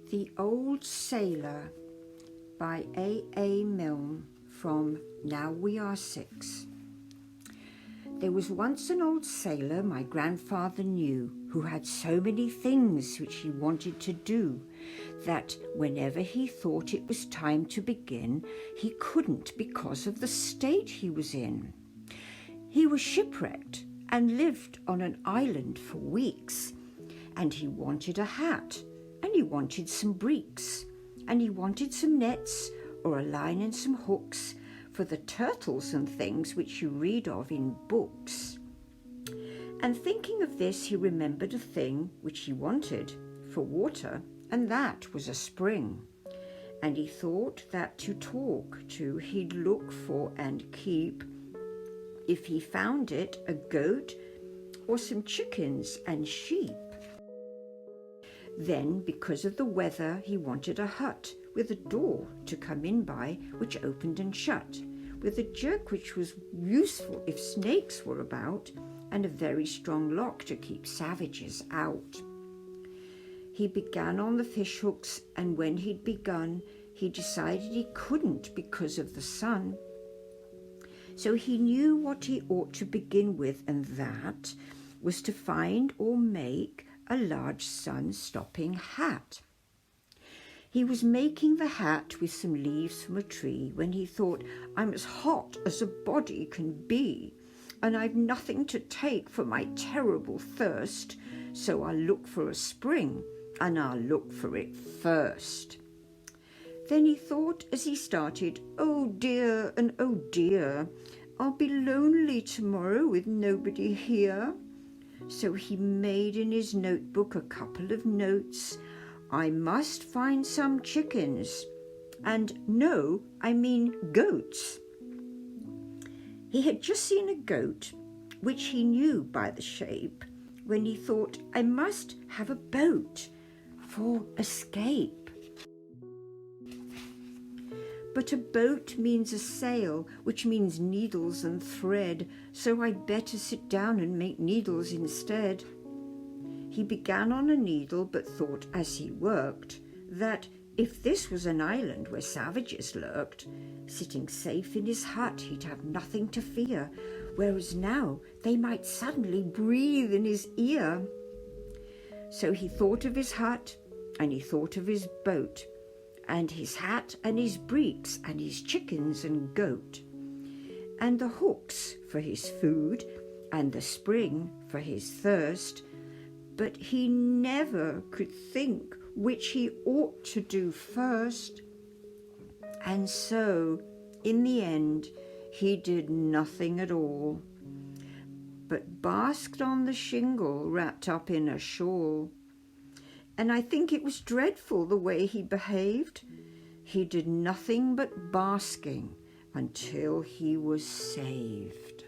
The Old Sailor by A. Milne from Now We Are Six. There was once an old sailor my grandfather knew, who had so many things which he wanted to do, that whenever he thought it was time to begin, he couldn't because of the state he was in. He was shipwrecked and lived on an island for weeks, and he wanted a hat, and he wanted some breeks, and he wanted some nets or a line and some hooks for the turtles and things which you read of in books. And thinking of this, he remembered a thing which he wanted for water, and that was a spring. And he thought that to talk to he'd look for and keep, if he found it, a goat or some chickens and sheep. Then, because of the weather, he wanted a hut with a door to come in by, which opened and shut, with a jerk which was useful if snakes were about, and a very strong lock to keep savages out. He began on the fish hooks, and when he'd begun, he decided he couldn't because of the sun. So he knew what he ought to begin with, and that was to find or make a large sun-stopping hat. He was making the hat with some leaves from a tree when he thought, I'm as hot as a body can be, and I've nothing to take for my terrible thirst, so I'll look for a spring, and I'll look for it first. Then he thought as he started, oh dear, and oh dear, I'll be lonely tomorrow with nobody here. So he made in his notebook a couple of notes. I must find some chickens, and no, I mean goats. He had just seen a goat, which he knew by the shape, when he thought, I must have a boat for escape. But a boat means a sail, which means needles and thread, so I'd better sit down and make needles instead. He began on a needle, but thought as he worked that if this was an island where savages lurked, sitting safe in his hut he'd have nothing to fear, whereas now they might suddenly breathe in his ear. So he thought of his hut, and he thought of his boat, and his hat and his breeks and his chickens and goat, and the hooks for his food and the spring for his thirst, but he never could think which he ought to do first. And so, in the end, he did nothing at all, but basked on the shingle wrapped up in a shawl. And I think it was dreadful the way he behaved. He did nothing but basking until he was saved.